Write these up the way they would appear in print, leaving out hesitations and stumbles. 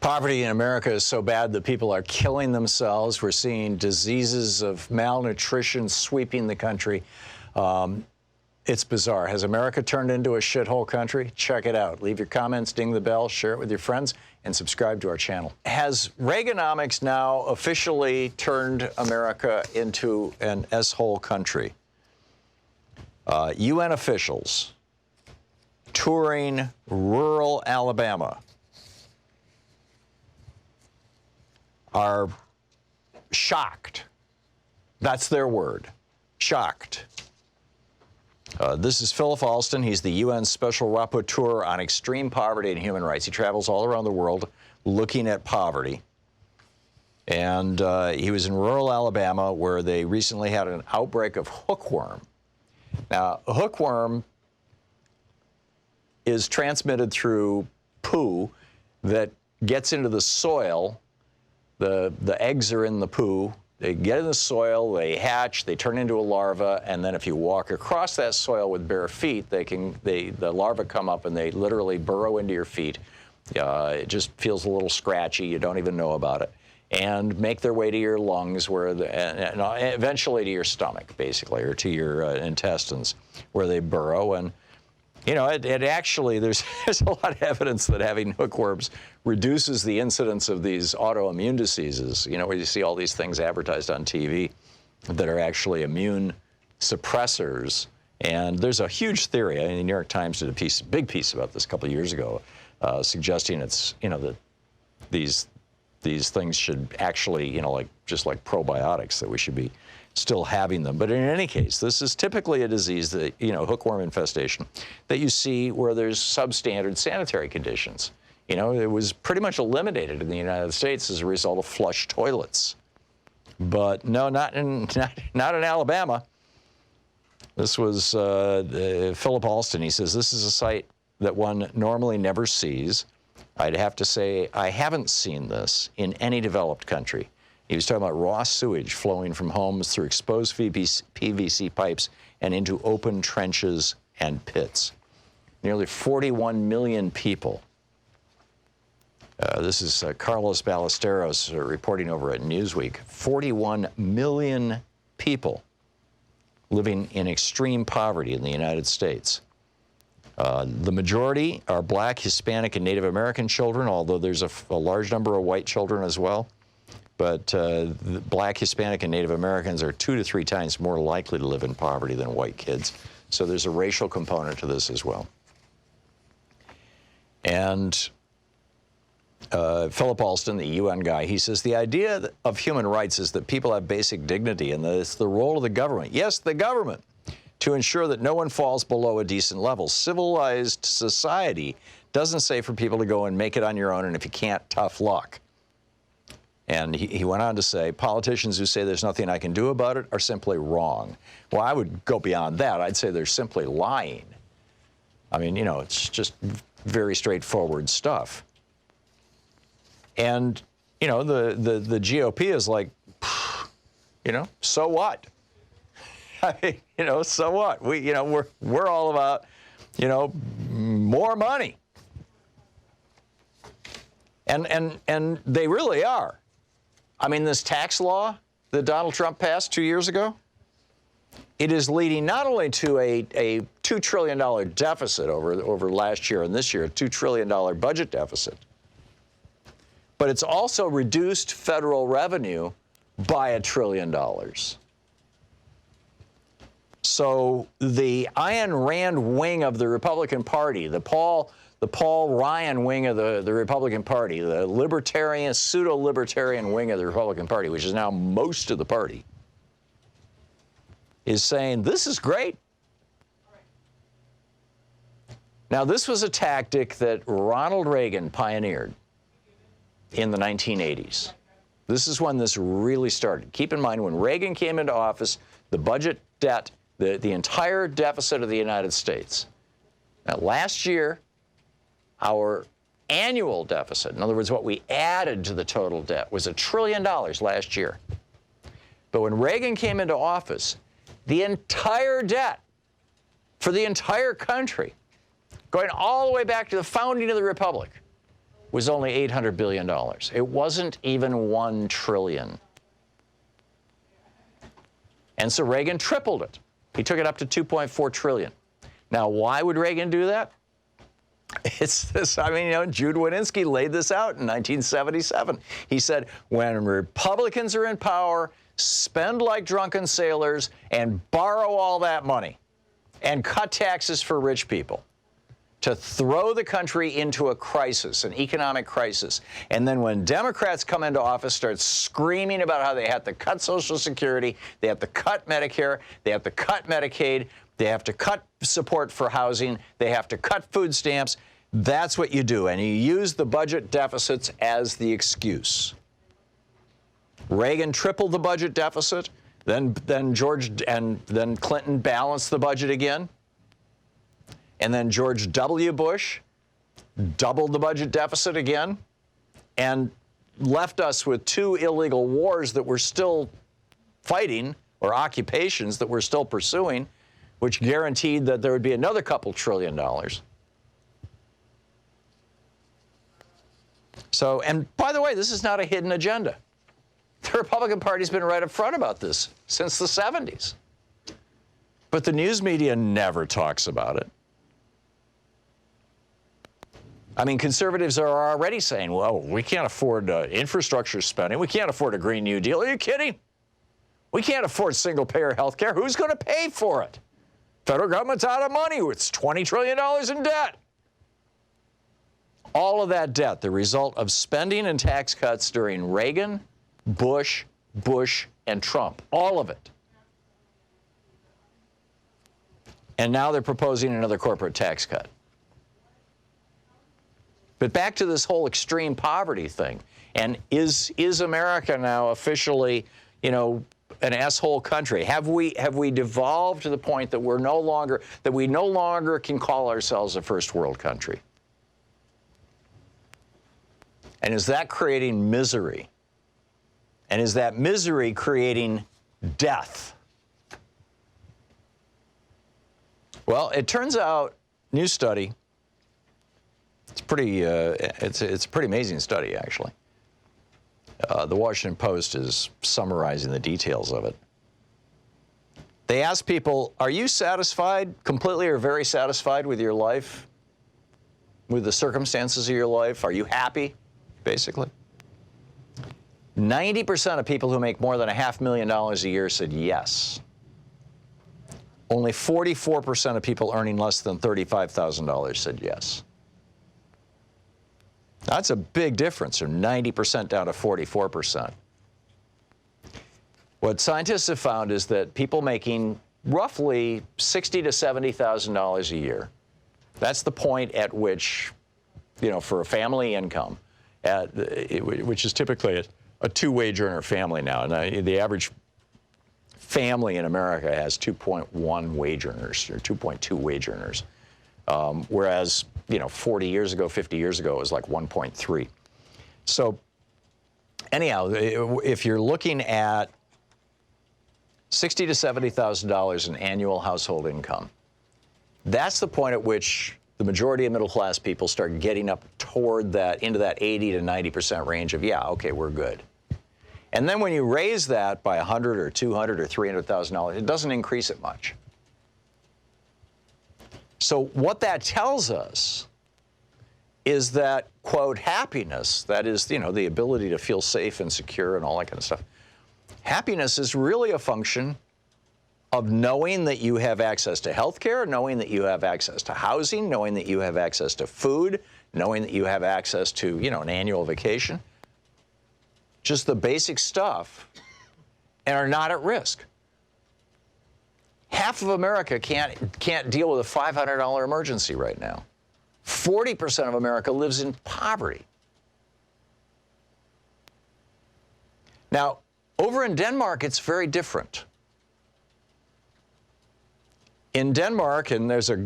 Poverty in America is so bad that people are killing themselves. We're seeing diseases of malnutrition sweeping the country. It's bizarre. Has America turned into a shithole country? Check it out. Leave your comments, ding the bell, share it with your friends, and subscribe to our channel. Has Reaganomics now officially turned America into an S-hole country? UN officials touring rural Alabama are shocked. That's their word, shocked. This is Philip Alston. He's the UN Special Rapporteur on Extreme Poverty and Human Rights. He travels all around the world looking at poverty. And he was in rural Alabama where they recently had an outbreak of hookworm. Now, hookworm is transmitted through poo that gets into the soil. The eggs are in the poo. They get in the soil, they hatch, they turn into a larva, and then if you walk across that soil with bare feet, the larvae come up and they literally burrow into your feet. It just feels a little scratchy. You don't even know about it, and make their way to your lungs, and eventually to your stomach, basically, or to your intestines, where they burrow. And you know, it actually, there's a lot of evidence that having hookworms reduces the incidence of these autoimmune diseases, you know, where you see all these things advertised on TV that are actually immune suppressors. And there's a huge theory. I mean, the New York Times did a big piece about this a couple of years ago, suggesting it's, you know, that these things should actually, you know, just like probiotics, that we should be still having them. But in any case, this is typically a disease that, you know, hookworm infestation, that you see where there's substandard sanitary conditions. You know, it was pretty much eliminated in the United States as a result of flush toilets. But no, not in Alabama. This was Philip Alston. He says, this is a sight that one normally never sees. I'd have to say I haven't seen this in any developed country. He was talking about raw sewage flowing from homes through exposed PVC pipes and into open trenches and pits. Nearly 41 million people. This is Carlos Ballesteros reporting over at Newsweek. 41 million people living in extreme poverty in the United States. The majority are Black, Hispanic, and Native American children, although there's a large number of white children as well. But the Black, Hispanic, and Native Americans are 2 to 3 times more likely to live in poverty than white kids. So there's a racial component to this as well. And Philip Alston, the UN guy, he says the idea of human rights is that people have basic dignity, and that it's the role of the government, yes, the government, to ensure that no one falls below a decent level. Civilized society doesn't say for people to go and make it on your own, and if you can't, tough luck. And he went on to say, politicians who say there's nothing I can do about it are simply wrong. Well, I would go beyond that. I'd say they're simply lying. I mean, you know, it's just very straightforward stuff. And, you know, the GOP is like, you know, so what? I mean, you know, so what? We're all about, you know, more money. And they really are. I mean, this tax law that Donald Trump passed 2 years ago, it is leading not only to a $2 trillion deficit over last year and this year, a $2 trillion budget deficit, but it's also reduced federal revenue by $1 trillion. So the Ayn Rand wing of the Republican Party, the Paul Ryan wing of the Republican Party, the libertarian, pseudo-libertarian wing of the Republican Party, which is now most of the party, is saying, this is great. Now, this was a tactic that Ronald Reagan pioneered in the 1980s. This is when this really started. Keep in mind, when Reagan came into office, the budget debt, the entire deficit of the United States. Now, last year, our annual deficit, in other words, what we added to the total debt, was $1 trillion last year. But when Reagan came into office, the entire debt for the entire country, going all the way back to the founding of the Republic, was only $800 billion. It wasn't even $1 trillion. And so Reagan tripled it. He took it up to $2.4 trillion. Now, why would Reagan do that? It's this, I mean, you know, Jude Wininsky laid this out in 1977. He said, when Republicans are in power, spend like drunken sailors and borrow all that money and cut taxes for rich people to throw the country into a crisis, an economic crisis. And then when Democrats come into office, start screaming about how they have to cut Social Security, they have to cut Medicare, they have to cut Medicaid, they have to cut support for housing, they have to cut food stamps. That's what you do, and you use the budget deficits as the excuse. Reagan tripled the budget deficit, then Clinton balanced the budget again, and then George W. Bush doubled the budget deficit again, and left us with 2 illegal wars that we're still fighting, or occupations that we're still pursuing, which guaranteed that there would be another couple $1 trillion. So, and by the way, this is not a hidden agenda. The Republican Party's been right up front about this since the 70s. But the news media never talks about it. I mean, conservatives are already saying, well, we can't afford infrastructure spending. We can't afford a Green New Deal. Are you kidding? We can't afford single-payer health care. Who's going to pay for it? Federal government's out of money. It's $20 trillion in debt. All of that debt, the result of spending and tax cuts during Reagan, Bush, and Trump. All of it. And now they're proposing another corporate tax cut. But back to this whole extreme poverty thing. And is America now officially, you know, an asshole country? Have we devolved to the point that we no longer can call ourselves a first world country? And is that creating misery? And is that misery creating death? Well, it turns out, new study, it's a pretty amazing study, actually. The Washington Post is summarizing the details of it. They asked people, are you satisfied, completely or very satisfied with your life? With the circumstances of your life? Are you happy, basically? 90% of people who make more than $500,000 a year said yes. Only 44% of people earning less than $35,000 said yes. That's a big difference, from 90% down to 44%. What scientists have found is that people making roughly $60,000 to $70,000 a year, that's the point at which, you know, for a family income, which is typically a 2-wage earner family now. And the average family in America has 2.1 wage earners, or 2.2 wage earners, whereas, you know, 40 years ago, 50 years ago, it was like 1.3. So anyhow, if you're looking at $60,000 to $70,000 in annual household income, that's the point at which the majority of middle-class people start getting up toward that, into that 80 to 90% range of, yeah, okay, we're good. And then when you raise that by $100,000 or $200,000 or $300,000, it doesn't increase it much. So what that tells us is that, quote, happiness, that is, you know, the ability to feel safe and secure and all that kind of stuff, happiness is really a function of knowing that you have access to health care, knowing that you have access to housing, knowing that you have access to food, knowing that you have access to, you know, an annual vacation, just the basic stuff, and are not at risk. Half of America can't deal with a $500 emergency right now. 40% of America lives in poverty. Now, over in Denmark, it's very different. In Denmark, and there's a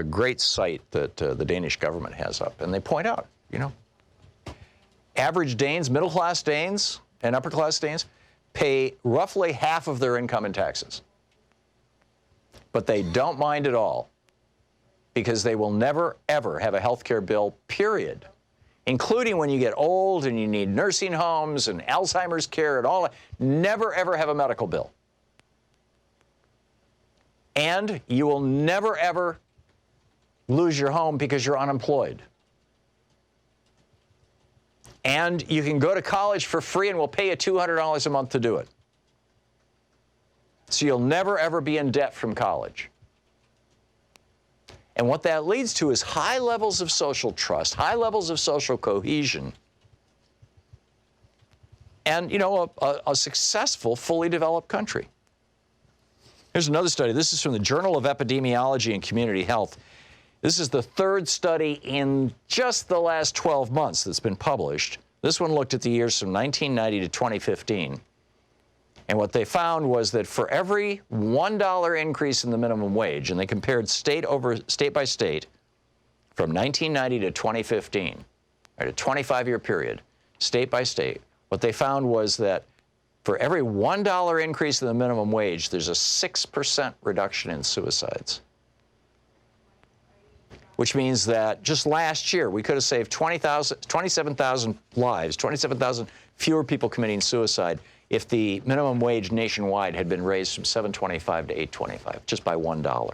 great site that the Danish government has up, and they point out, you know, average Danes, middle-class Danes and upper-class Danes pay roughly half of their income in taxes. But they don't mind at all, because they will never, ever have a health care bill, period, including when you get old and you need nursing homes and Alzheimer's care and all that. Never, ever have a medical bill. And you will never, ever lose your home because you're unemployed. And you can go to college for free and we'll pay you $200 a month to do it. So you'll never, ever be in debt from college. And what that leads to is high levels of social trust, high levels of social cohesion, and, you know, a successful, fully developed country. Here's another study. This is from the Journal of Epidemiology and Community Health. This is the third study in just the last 12 months that's been published. This one looked at the years from 1990 to 2015. And what they found was that for every $1 increase in the minimum wage, and they compared state by state from 1990 to 2015, right, a 25-year period, state by state, what they found was that for every $1 increase in the minimum wage, there's a 6% reduction in suicides. Which means that just last year, we could have saved 27,000 lives, 27,000 fewer people committing suicide if the minimum wage nationwide had been raised from $7.25 to $8.25, just by $1.